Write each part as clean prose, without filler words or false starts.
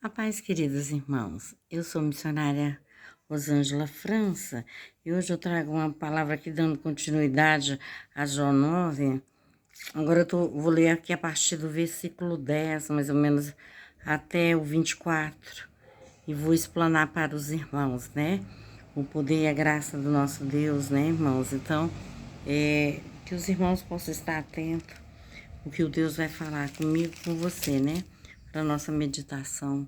A paz, queridos irmãos. Eu sou missionária Rosângela França e hoje eu trago uma palavra aqui dando continuidade a João 9. Agora vou ler aqui a partir do versículo 10, mais ou menos, até o 24, e vou explanar para os irmãos, né? O poder e a graça do nosso Deus, né, irmãos? Então, que os irmãos possam estar atentos o que o Deus vai falar comigo, com você, né? Para nossa meditação.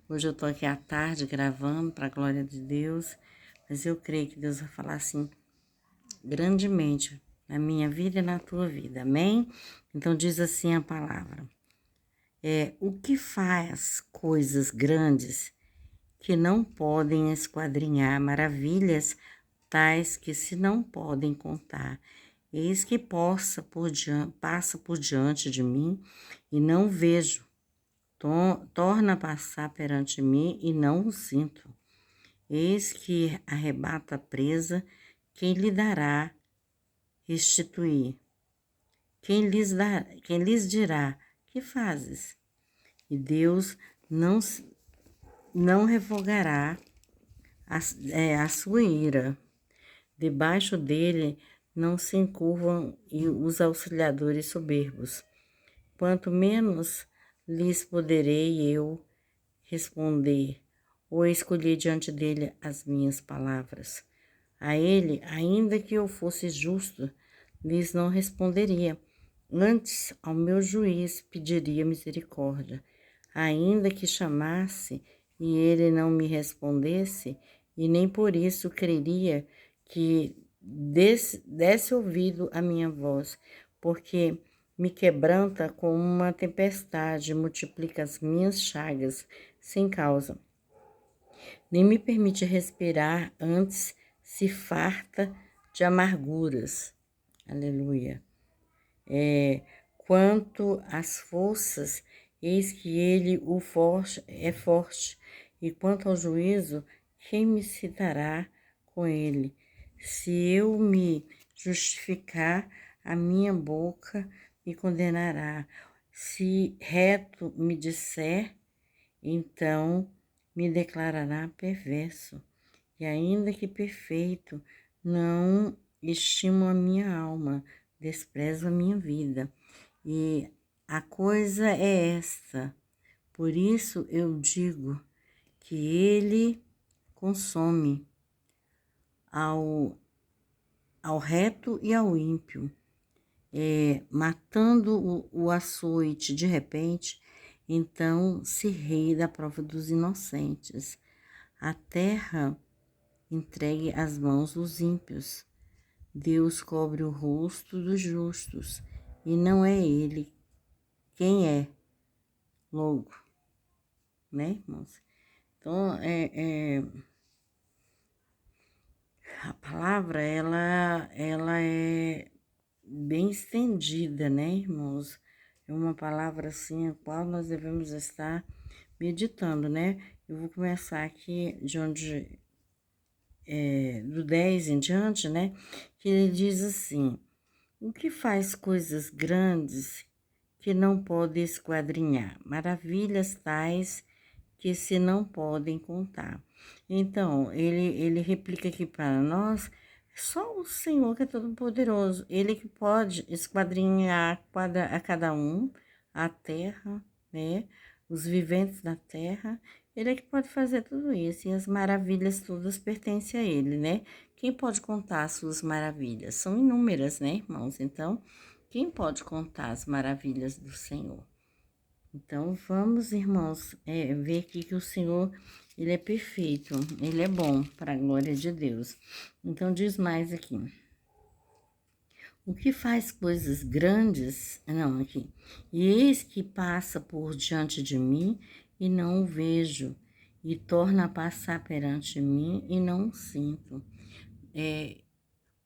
Hoje eu tô aqui à tarde gravando para a glória de Deus, mas eu creio que Deus vai falar assim grandemente na minha vida e na tua vida. Amém? Então diz assim a palavra: o que faz coisas grandes que não podem esquadrinhar, maravilhas tais que se não podem contar. Eis que passa por diante de mim e não vejo, torna a passar perante mim e não o sinto. Eis que arrebata a presa, quem lhe dará restituir? Quem lhes dirá, que fazes? E Deus não revogará a sua ira. Debaixo dele não se encurvam os auxiliadores soberbos. Quanto menos lhes poderei eu responder, ou escolher diante dele as minhas palavras. A ele, ainda que eu fosse justo, lhes não responderia. Antes, ao meu juiz pediria misericórdia. Ainda que chamasse e ele não me respondesse, e nem por isso creria que desse ouvido à minha voz, porque me quebranta como uma tempestade, multiplica as minhas chagas sem causa. Nem me permite respirar, antes se farta de amarguras. Aleluia. Quanto às forças, eis que ele é forte, e quanto ao juízo, quem me citará com ele? Se eu me justificar, a minha boca me condenará. Se reto me disser, então me declarará perverso. E ainda que perfeito, não estimo a minha alma, desprezo a minha vida. E a coisa é esta, por isso eu digo que ele consome ao reto e ao ímpio, matando o açoite de repente, então se ri da prova dos inocentes. A terra entregue às mãos dos ímpios. Deus cobre o rosto dos justos, e não é ele quem é logo, né, irmãos? Então, a palavra, ela é bem estendida, né, irmãos? É uma palavra, assim, a qual nós devemos estar meditando, né? Eu vou começar aqui de onde, do 10 em diante, né? Que ele diz assim: o que faz coisas grandes que não pode esquadrinhar, maravilhas tais que se não podem contar. Então, ele replica aqui para nós, só o Senhor que é todo-poderoso, ele que pode esquadrinhar a cada um, a terra, né, os viventes da terra, ele é que pode fazer tudo isso, e as maravilhas todas pertencem a ele, né? Quem pode contar as suas maravilhas? São inúmeras, né, irmãos? Então, quem pode contar as maravilhas do Senhor? Então, vamos, irmãos, ver aqui que o Senhor, ele é perfeito, ele é bom, para a glória de Deus. Então, diz mais aqui: o que faz coisas grandes, não, aqui, e eis que passa por diante de mim e não o vejo, e torna a passar perante mim e não o sinto.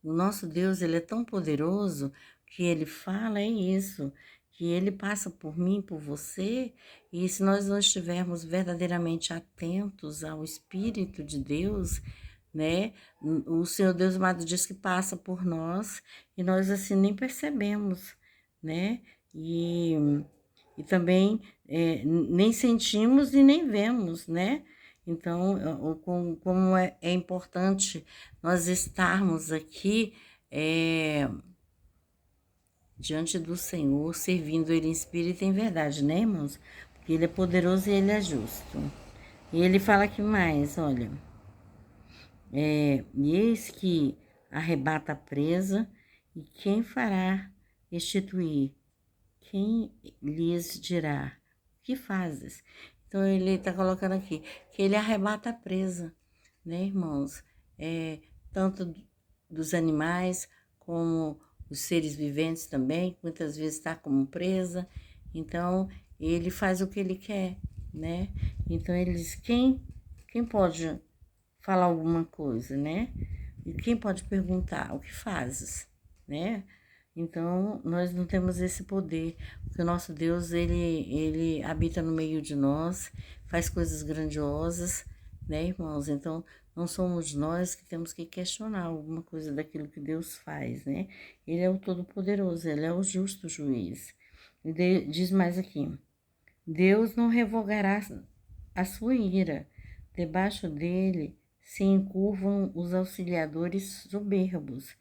O nosso Deus, ele é tão poderoso que ele fala, é isso, que ele passa por mim, por você, e se nós não estivermos verdadeiramente atentos ao Espírito de Deus, né, o Senhor Deus amado diz que passa por nós e nós assim nem percebemos, né, e e também nem sentimos e nem vemos, né? Então, como é importante nós estarmos aqui diante do Senhor, servindo Ele em espírito e em verdade, né, irmãos? Porque Ele é poderoso e Ele é justo. E Ele fala aqui mais, olha, e eis que arrebata a presa, e quem fará restituir? Quem lhes dirá? O que fazes? Então, ele está colocando aqui, que ele arrebata a presa, né, irmãos? Tanto dos animais, como os seres viventes também, que muitas vezes está como presa. Então, ele faz o que ele quer, né? Então, ele diz, quem pode falar alguma coisa, né? E quem pode perguntar, o que fazes, né? Então, nós não temos esse poder, porque o nosso Deus, ele habita no meio de nós, faz coisas grandiosas, né, irmãos? Então, não somos nós que temos que questionar alguma coisa daquilo que Deus faz, né? Ele é o Todo-Poderoso, ele é o justo juiz. E diz mais aqui, Deus não revogará a sua ira, debaixo dele se encurvam os auxiliadores soberbos.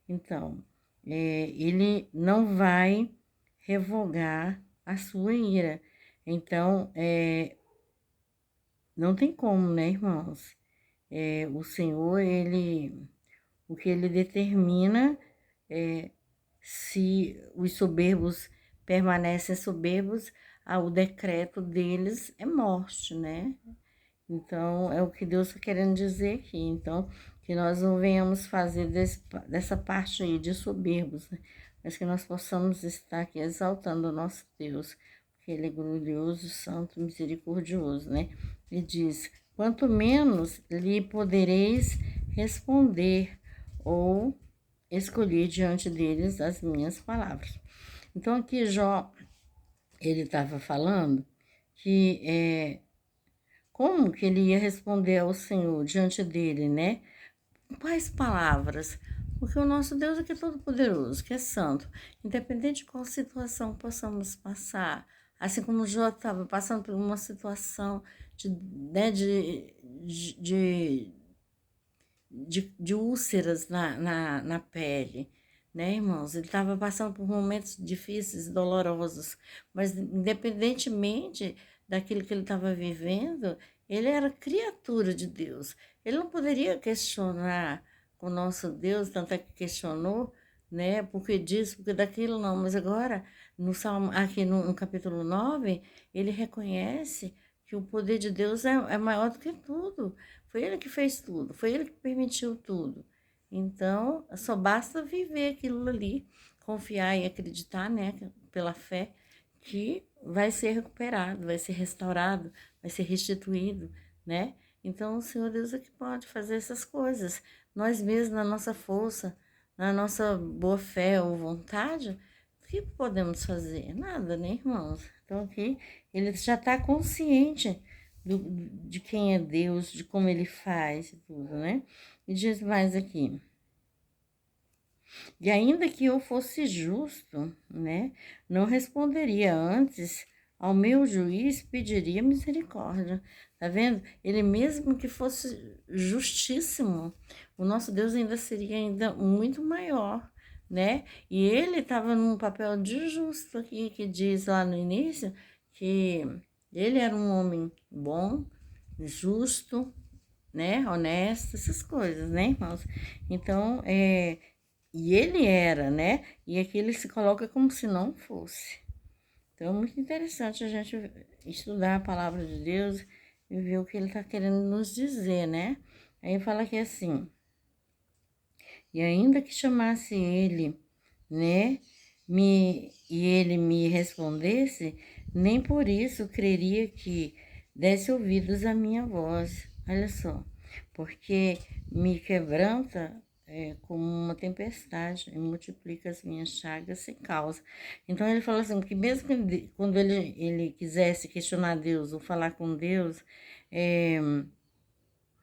Então, ele não vai revogar a sua ira. Então, não tem como, né, irmãos? O Senhor, o que ele determina se os soberbos permanecem soberbos, o decreto deles é morte, né? Então, é o que Deus está querendo dizer aqui. Então, que nós não venhamos fazer dessa parte aí de soberbos, né? Mas que nós possamos estar aqui exaltando o nosso Deus, porque Ele é glorioso, santo, misericordioso, né? Ele diz, quanto menos lhe podereis responder ou escolher diante deles as minhas palavras. Então, aqui Jó, ele estava falando que como que ele ia responder ao Senhor diante dele, né? Quais palavras? Porque o nosso Deus é que é todo-poderoso, que é santo. Independente de qual situação possamos passar, assim como Jó estava passando por uma situação né, de úlceras na pele, né, irmãos? Ele estava passando por momentos difíceis, dolorosos, mas independentemente daquilo que ele estava vivendo, ele era criatura de Deus. Ele não poderia questionar o nosso Deus, tanto é que questionou, né? Porque disso, porque daquilo não. Mas agora, no Salmo, aqui no capítulo 9, ele reconhece que o poder de Deus é maior do que tudo. Foi ele que fez tudo, foi ele que permitiu tudo. Então, só basta viver aquilo ali, confiar e acreditar, né, pela fé, que vai ser recuperado, vai ser restaurado, vai ser restituído, né? Então, o Senhor Deus é que pode fazer essas coisas. Nós mesmos, na nossa força, na nossa boa fé ou vontade, o que podemos fazer? Nada, né, irmãos? Então, aqui, ele já está consciente de quem é Deus, de como ele faz e tudo, né? E diz mais aqui. E ainda que eu fosse justo, né, não responderia antes, ao meu juiz pediria misericórdia. Tá vendo? Ele mesmo que fosse justíssimo, o nosso Deus ainda seria ainda muito maior, né? E ele estava num papel de justo aqui, que diz lá no início que ele era um homem bom, justo, né? Honesto, essas coisas, né, irmãos? Então, e ele era, né? E aqui ele se coloca como se não fosse. Então, é muito interessante a gente estudar a palavra de Deus e ver o que ele está querendo nos dizer, né? Aí fala aqui assim, e ainda que chamasse ele, né? E ele me respondesse, nem por isso creria que desse ouvidos à minha voz. Olha só, porque me quebranta como uma tempestade e multiplica as minhas chagas sem causa. Então ele fala assim, que mesmo quando ele quisesse questionar Deus ou falar com Deus,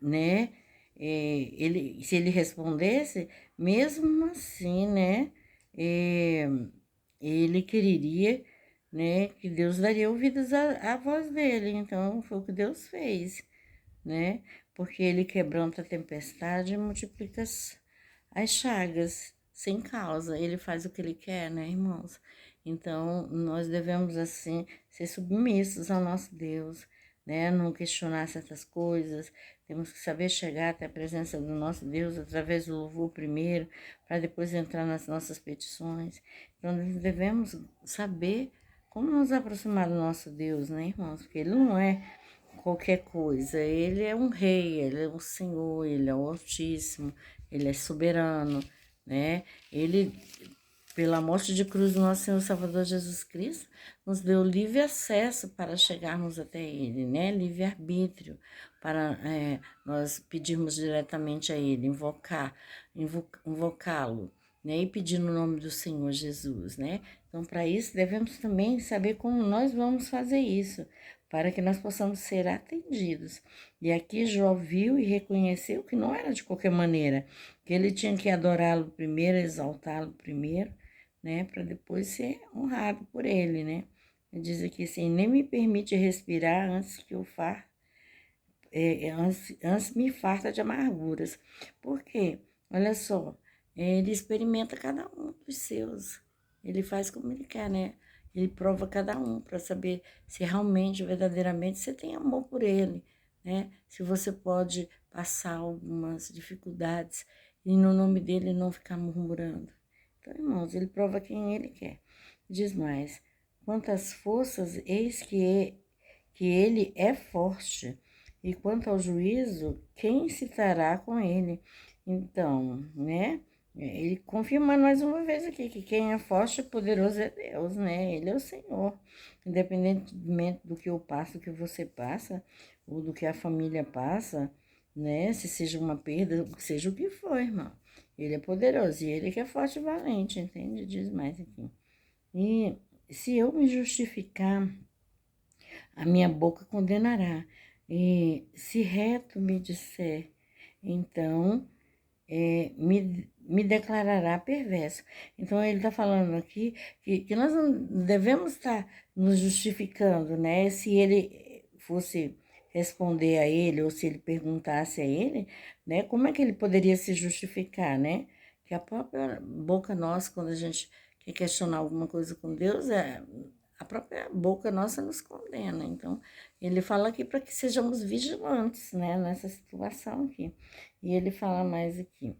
né? Se ele respondesse, mesmo assim, né? Ele quereria né, que Deus daria ouvidos à voz dele. Então, foi o que Deus fez, né? Porque ele quebranta a tempestade e multiplica as chagas sem causa. Ele faz o que ele quer, né, irmãos? Então, nós devemos, assim, ser submissos ao nosso Deus, né? Não questionar certas coisas. Temos que saber chegar até a presença do nosso Deus através do louvor primeiro, para depois entrar nas nossas petições. Então, nós devemos saber como nos aproximar do nosso Deus, né, irmãos? Porque ele não é qualquer coisa. Ele é um rei, ele é um senhor, ele é o Altíssimo, ele é soberano, né? Ele, pela morte de cruz do nosso Senhor Salvador Jesus Cristo, nos deu livre acesso para chegarmos até Ele, né? Livre arbítrio para nós pedirmos diretamente a Ele, invocá-lo, né? E pedir no nome do Senhor Jesus, né? Então, para isso, devemos também saber como nós vamos fazer isso, para que nós possamos ser atendidos. E aqui Jó viu e reconheceu que não era de qualquer maneira, que ele tinha que adorá-lo primeiro, exaltá-lo primeiro, né, para depois ser honrado por ele, né. Ele diz aqui assim, nem me permite respirar antes que eu antes me farta de amarguras. Por quê? Olha só, ele experimenta cada um dos seus. Ele faz como ele quer, né? Ele prova cada um para saber se realmente, verdadeiramente, você tem amor por ele, né? Se você pode passar algumas dificuldades e no nome dele não ficar murmurando. Então, irmãos, ele prova quem ele quer. Diz mais, quantas forças, eis que ele é forte. E quanto ao juízo, quem citará com ele? Então, né? Ele confirma mais uma vez aqui que quem é forte e poderoso é Deus, né? Ele é o Senhor. Independentemente do que eu passo, do que você passa, ou do que a família passa, né? Se seja uma perda, seja o que for, irmão. Ele é poderoso e ele que é forte e valente, entende? Diz mais aqui. E se eu me justificar, a minha boca condenará. E se reto me disser, então me declarará perverso. Então, ele está falando aqui que nós não devemos estar nos justificando, né? Se ele fosse responder a ele, ou se ele perguntasse a ele, né? Como é que ele poderia se justificar, né? Que a própria boca nossa, quando a gente quer questionar alguma coisa com Deus, a própria boca nossa nos condena. Então, ele fala aqui para que sejamos vigilantes, né? Nessa situação aqui. E ele fala mais aqui.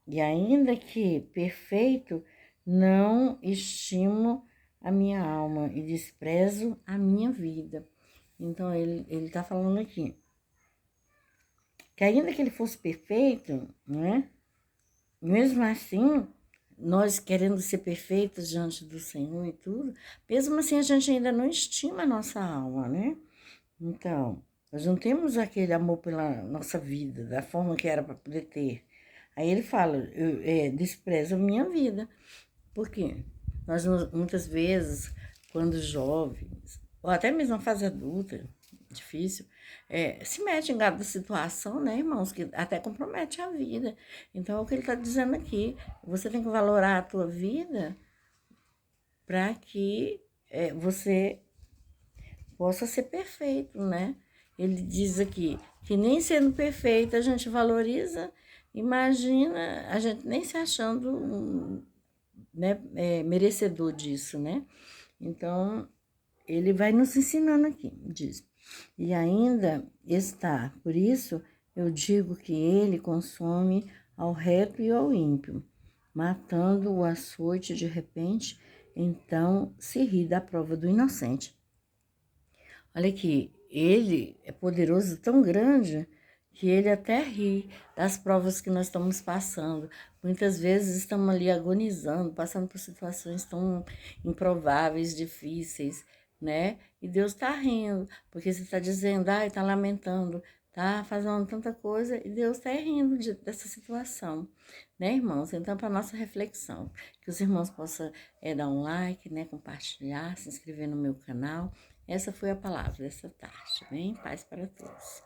E ainda que perfeito, não estimo a minha alma e desprezo a minha vida. Então, ele está falando aqui que ainda que ele fosse perfeito, né? Mesmo assim, nós querendo ser perfeitos diante do Senhor e tudo, mesmo assim a gente ainda não estima a nossa alma, né? Então, nós não temos aquele amor pela nossa vida, da forma que era para poder ter. Aí ele fala, desprezo a minha vida. Por quê? Nós, muitas vezes, quando jovens, ou até mesmo na fase adulta, difícil, se mete em cada situação, né, irmãos, que até compromete a vida. Então, é o que ele está dizendo aqui. Você tem que valorar a tua vida para que você possa ser perfeito, né? Ele diz aqui que nem sendo perfeito a gente valoriza, imagina a gente nem se achando né, merecedor disso, né? Então, ele vai nos ensinando aqui, diz. E ainda está, por isso eu digo que ele consome ao reto e ao ímpio, matando o açoite de repente, então se ri da prova do inocente. Olha aqui, ele é poderoso tão grande que ele até ri das provas que nós estamos passando. Muitas vezes estamos ali agonizando, passando por situações tão improváveis, difíceis, né? E Deus está rindo, porque você está dizendo, está lamentando, está fazendo tanta coisa, e Deus está rindo dessa situação, né, irmãos? Então, para nossa reflexão, que os irmãos possam dar um like, né, compartilhar, se inscrever no meu canal. Essa foi a palavra dessa tarde. Bem, paz para todos.